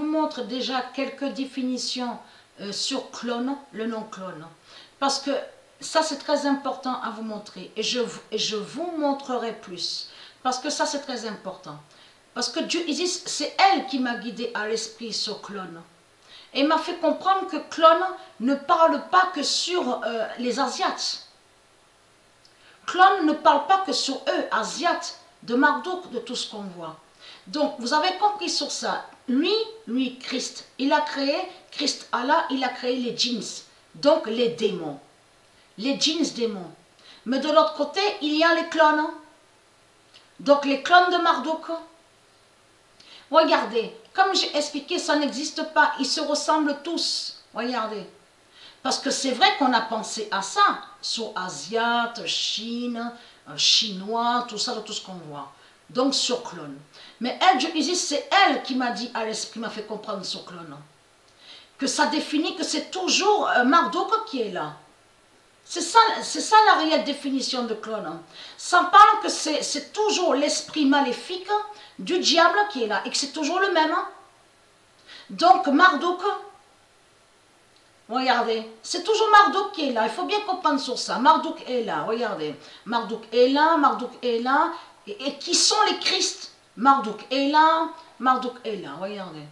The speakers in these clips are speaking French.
montre déjà quelques définitions sur clone, le nom clone. Parce que ça, c'est très important à vous montrer. Et je vous montrerai plus. Parce que ça, c'est très important. Parce que Dieu Isis, c'est elle qui m'a guidé à l'esprit sur clone. Et m'a fait comprendre que clone ne parle pas que sur les Asiates. Clone ne parle pas que sur eux, Asiates, de Marduk, de tout ce qu'on voit. Donc, vous avez compris sur ça. Lui, Christ, il a créé, Christ Allah, il a créé les djinns, donc les démons. Les djinns démons. Mais de l'autre côté, il y a les clones. Donc, les clones de Marduk. Regardez, comme j'ai expliqué, ça n'existe pas. Ils se ressemblent tous. Regardez. Parce que c'est vrai qu'on a pensé à ça. Sur Asiates, Chine, Chinois, tout ça, tout ce qu'on voit. Donc sur clone. Mais elle, Dieu Isis, c'est elle qui m'a dit à l'esprit, m'a fait comprendre sur clone. Que ça définit que c'est toujours Marduk qui est là. C'est ça la réelle définition de clone. Ça parle que c'est toujours l'esprit maléfique du diable qui est là et que c'est toujours le même. Donc Marduk, regardez, c'est toujours Marduk qui est là. Il faut bien comprendre sur ça. Marduk est là, regardez. Marduk est là, Marduk est là. Et qui sont les Christ? Marduk est là, Marduk est là, regardez.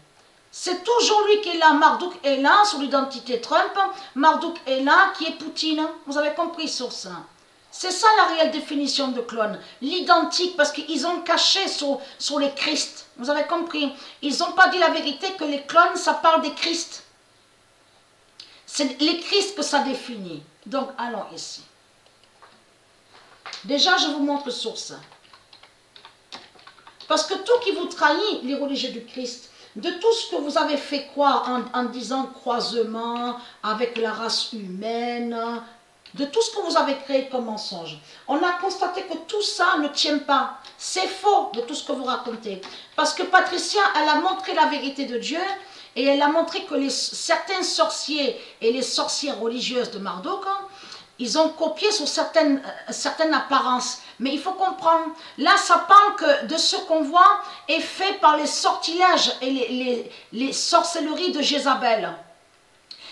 C'est toujours lui qui est là. Marduk est là sur l'identité Trump. Marduk est là qui est Poutine. Vous avez compris sur ça. C'est ça la réelle définition de clone. L'identique, parce qu'ils ont caché sur les Christ. Vous avez compris. Ils n'ont pas dit la vérité que les clones, ça parle des Christ. C'est les Christ que ça définit. Donc, allons ici. Déjà, je vous montre sur ça. Parce que tout qui vous trahit, les religieux du Christ, de tout ce que vous avez fait croire en disant croisement avec la race humaine, de tout ce que vous avez créé comme mensonge, on a constaté que tout ça ne tient pas. C'est faux de tout ce que vous racontez. Parce que Patricia, elle a montré la vérité de Dieu et elle a montré que certains sorciers et les sorcières religieuses de Marduk, ils ont copié sur certaines apparences. Mais il faut comprendre, là ça parle que de ce qu'on voit est fait par les sortilèges et les sorcelleries de Jézabel.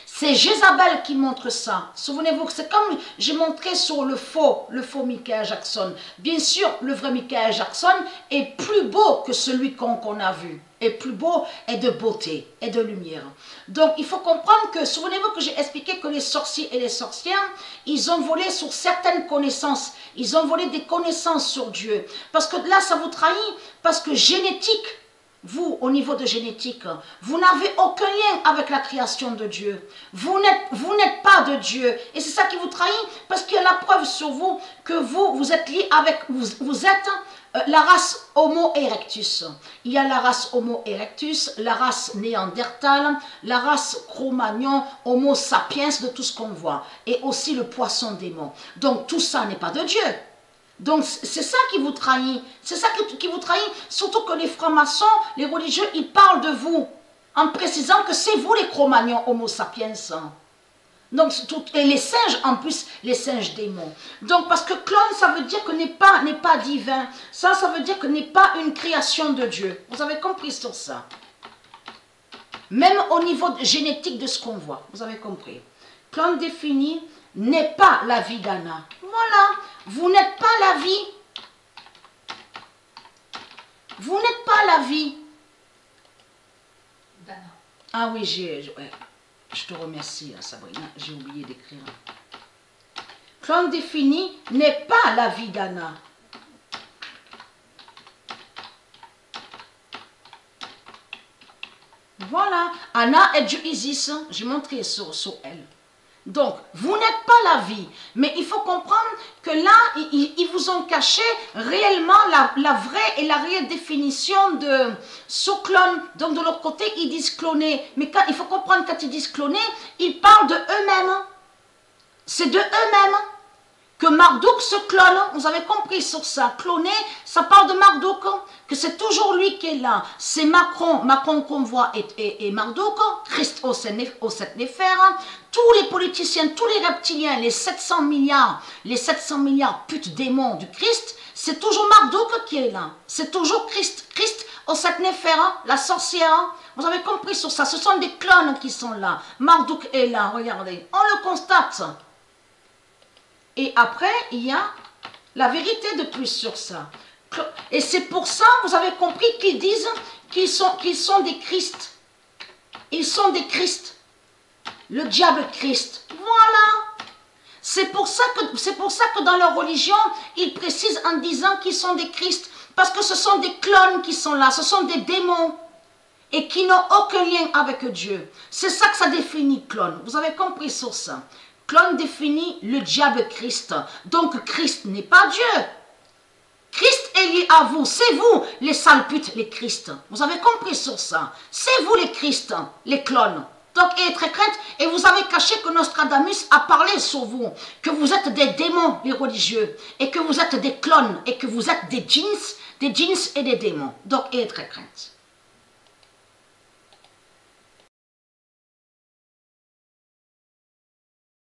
C'est Jézabel qui montre ça. Souvenez-vous que c'est comme j'ai montré sur le faux Michael Jackson. Bien sûr, le vrai Michael Jackson est plus beau que celui qu'on a vu. Est plus beau et de beauté et de lumière. Donc, il faut comprendre que, souvenez-vous que j'ai expliqué que les sorciers et les sorcières, ils ont volé sur certaines connaissances. Ils ont volé des connaissances sur Dieu. Parce que là, ça vous trahit. Parce que génétique, vous, au niveau de génétique, vous n'avez aucun lien avec la création de Dieu. Vous n'êtes pas de Dieu. Et c'est ça qui vous trahit, parce qu'il y a la preuve sur vous que vous êtes lié avec, vous êtes la race Homo erectus. Il y a la race Homo erectus, la race Néandertal, la race Cro-Magnon, Homo sapiens, de tout ce qu'on voit. Et aussi le poisson démon. Donc tout ça n'est pas de Dieu. Donc c'est ça qui vous trahit, c'est ça qui vous trahit, surtout que les francs-maçons, les religieux, ils parlent de vous, en précisant que c'est vous les Cro-Magnons Homo sapiens. Donc, et les singes, en plus, les singes démons. Donc, parce que clone, ça veut dire que n'est pas divin, ça veut dire que n'est pas une création de Dieu. Vous avez compris sur ça? Même au niveau génétique de ce qu'on voit, vous avez compris. Clone défini n'est pas la vie d'Anna. Voilà. Vous n'êtes pas la vie. Vous n'êtes pas la vie. Dana. Ah oui, je te remercie, Sabrina. J'ai oublié d'écrire. Clone défini n'est pas la vie d'Anna. Voilà. Anna est Dieu Isis. J'ai montré sur elle. Donc, vous n'êtes pas la vie, mais il faut comprendre que là, ils vous ont caché réellement la vraie et la réelle définition de clone. Donc, de l'autre côté, ils disent cloner. Mais il faut comprendre, quand ils disent cloner, ils parlent de eux-mêmes. C'est de eux-mêmes que Marduk se clone. Vous avez compris sur ça. Cloner, ça parle de Marduk, que c'est toujours lui qui est là. C'est Macron qu'on voit et Marduk, Christ au sept néphères, tous les politiciens, tous les reptiliens, les 700 milliards putes démons du Christ, c'est toujours Marduk qui est là. C'est toujours Christ. Christ Oh, cette Néphera, la sorcière, vous avez compris sur ça. Ce sont des clones qui sont là. Marduk est là, regardez. On le constate. Et après, il y a la vérité de plus sur ça. Et c'est pour ça, vous avez compris qu'ils disent qu'ils sont des Christ. Ils sont des Christ. Le diable Christ. Voilà. C'est pour ça que dans leur religion, ils précisent en disant qu'ils sont des Christ. Parce que ce sont des clones qui sont là. Ce sont des démons. Et qui n'ont aucun lien avec Dieu. C'est ça que ça définit clone. Vous avez compris sur ça. Clone définit le diable Christ. Donc Christ n'est pas Dieu. Christ est lié à vous. C'est vous les sales putes, les Christ. Vous avez compris sur ça. C'est vous les Christ, les clones. Donc, ayez très crainte. Et vous avez caché que Nostradamus a parlé sur vous. Que vous êtes des démons, les religieux. Et que vous êtes des clones. Et que vous êtes des djinns et des démons. Donc, ayez très crainte.